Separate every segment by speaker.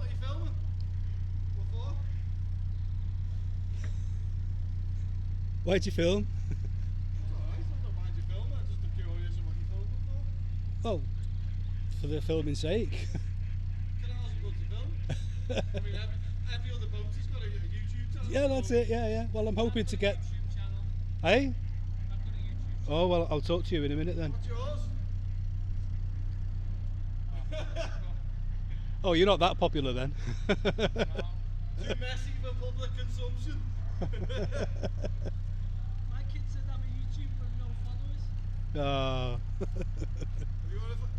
Speaker 1: you filming? What for?
Speaker 2: Why'd you film?
Speaker 1: It's alright, I don't mind you filming, I'm just curious of what you're filming for.
Speaker 2: Well, for the filming's sake.
Speaker 1: Canals are good to film. I mean, every other boat has got a YouTube channel.
Speaker 2: Yeah, that's it, yeah. Well, I'm hoping to get... Hey? Oh, well, I'll talk to you in a minute then.
Speaker 1: What's yours?
Speaker 2: Oh, you're not that popular then.
Speaker 1: No. Too messy for public consumption.
Speaker 3: My kid said I'm a YouTuber with no followers.
Speaker 2: Ah.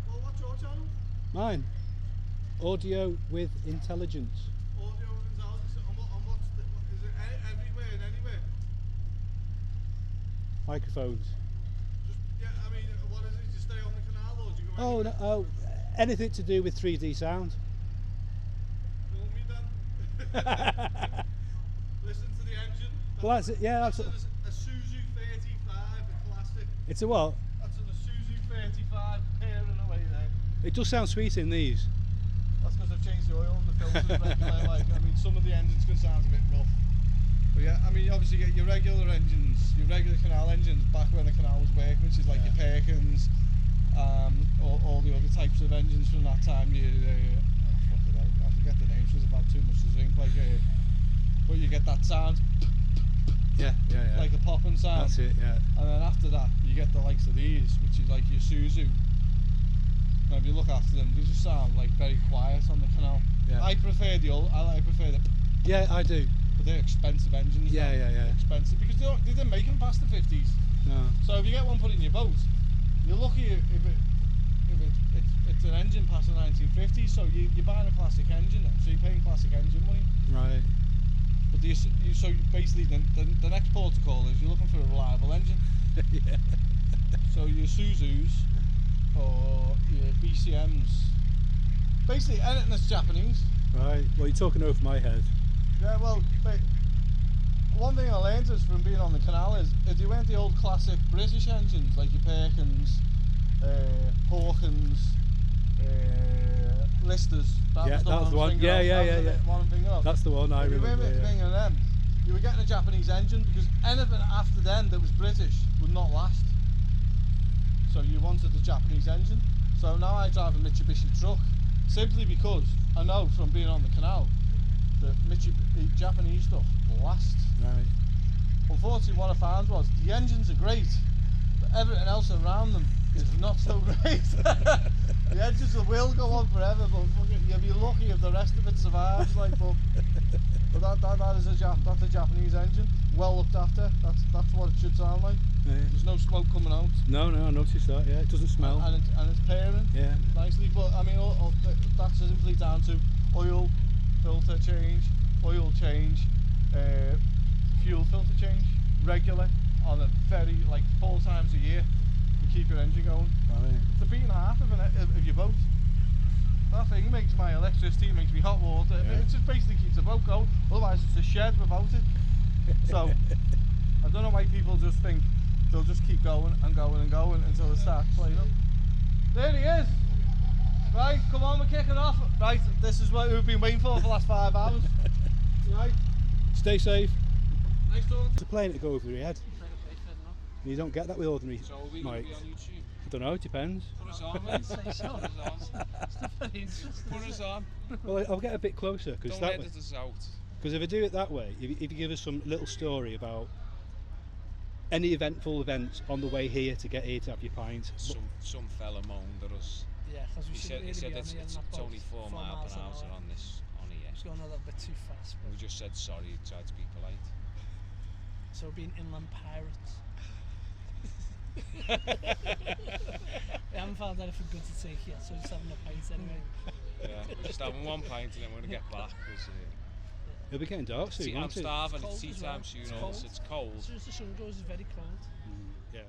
Speaker 1: Well, what's your channel?
Speaker 2: Mine. Audio with intelligence.
Speaker 1: Audio and intelligence. And what's is it everywhere and anywhere?
Speaker 2: Microphones.
Speaker 1: Just, yeah, I mean, what is it? You stay on the canal or do you go
Speaker 2: Oh,
Speaker 1: anywhere?
Speaker 2: no, anything to do with 3D sound.
Speaker 1: Film me then. Listen to the engine.
Speaker 2: Well, that's it, yeah.
Speaker 1: That's a Isuzu 35, a classic.
Speaker 2: It's a what?
Speaker 1: That's an Isuzu 35, pairing away there.
Speaker 2: It does sound sweet in these.
Speaker 1: That's because I've changed the oil and the filters regular. Like, I mean, some of the engines can sound a bit rough. But yeah, I mean, you obviously get your regular engines, your regular canal engines back when the canal was working, which is like your Perkins, all the other types of engines from that time. I forget the names because I've had too much to drink. But you get that sound.
Speaker 2: Yeah.
Speaker 1: Like a popping sound.
Speaker 2: That's it, yeah.
Speaker 1: And then after that, you get the likes of these, which is like your Isuzu. Now, if you look after them, they just sound like very quiet on the canal.
Speaker 2: Yeah.
Speaker 1: I prefer the.
Speaker 2: Yeah, I do.
Speaker 1: But they're expensive engines.
Speaker 2: Yeah.
Speaker 1: They're expensive because they didn't make them past the 50s.
Speaker 2: No.
Speaker 1: So if you get one put in your boat, you're lucky if it's an engine past the 1950s. So you're buying a classic engine, so you're paying classic engine money.
Speaker 2: Right.
Speaker 1: But so basically the next port to call is you're looking for a reliable engine.
Speaker 2: Yeah.
Speaker 1: So your Suzus or your BCMs, basically anything that's Japanese.
Speaker 2: Right. Well, you're talking over my head.
Speaker 1: Yeah, well, one thing I learned is from being on the canal is if you went the old classic British engines like your Perkins, Hawkins, Listers.
Speaker 2: That was the one. Yeah. That's the one I remember.
Speaker 1: If you went with them, you were getting a Japanese engine because anything after then that was British would not last. So you wanted the Japanese engine. So now I drive a Mitsubishi truck simply because I know from being on the canal that the Japanese stuff lasts.
Speaker 2: Right.
Speaker 1: Unfortunately, what I found was the engines are great, but everything else around them is not so great. The engines will go on forever, but you'll be lucky if the rest of it survives. But that's a Japanese engine, well looked after. That's what it should sound like.
Speaker 2: Yeah.
Speaker 1: There's no smoke coming out.
Speaker 2: No, I noticed that. Yeah, it doesn't smell.
Speaker 1: And it's pairing.
Speaker 2: Yeah.
Speaker 1: Nicely, but I mean, that's simply down to oil filter change, oil change, fuel filter change, regular on a very 4 times a year to keep your engine going.
Speaker 2: Right.
Speaker 1: It's a beating heart of your boat. That thing makes my electricity, makes me hot water.
Speaker 2: Yeah.
Speaker 1: It just basically keeps the boat going. Otherwise, it's a shed without it. So I don't know why people just think they'll just keep going and going and going until they start playing up. There he is. Right, come on, we're kicking off. Right, this is what we've been waiting for the last 5 hours. Right.
Speaker 2: Stay safe.
Speaker 1: Nice talking.
Speaker 2: It's a plane to go over your head. You don't get that with ordinary
Speaker 4: So are we going to be
Speaker 2: mics.
Speaker 4: on YouTube?
Speaker 2: I don't know, it depends.
Speaker 4: Put us on, mate. Put us on. Put us on.
Speaker 2: Well, I'll get a bit closer because
Speaker 4: Don't edit us out.
Speaker 2: if I do it that way, if you give us some little story about any eventful events on the way here to get here to have your pint.
Speaker 4: Some fella moaned at us.
Speaker 3: Yeah, because we
Speaker 4: He
Speaker 3: shouldn't
Speaker 4: said
Speaker 3: really
Speaker 4: it's
Speaker 3: be on the
Speaker 4: it's only 4 miles per hour on here.
Speaker 3: It's going a little bit too fast.
Speaker 4: And we just said sorry, tried to be polite.
Speaker 3: So we're being inland pirates. We haven't found anything good to take yet, so we're just having a pint anyway.
Speaker 4: Yeah, we're just having 1 pint and then we're going to get back.
Speaker 2: It'll be getting dark soon,
Speaker 4: I'm
Speaker 2: won't it?
Speaker 4: starving, it's
Speaker 3: It's
Speaker 4: tea
Speaker 3: cold as
Speaker 4: time
Speaker 3: well.
Speaker 4: soon,
Speaker 3: It's cold.
Speaker 4: it's cold.
Speaker 3: As soon as the sun goes, it's very cold.
Speaker 2: Yeah.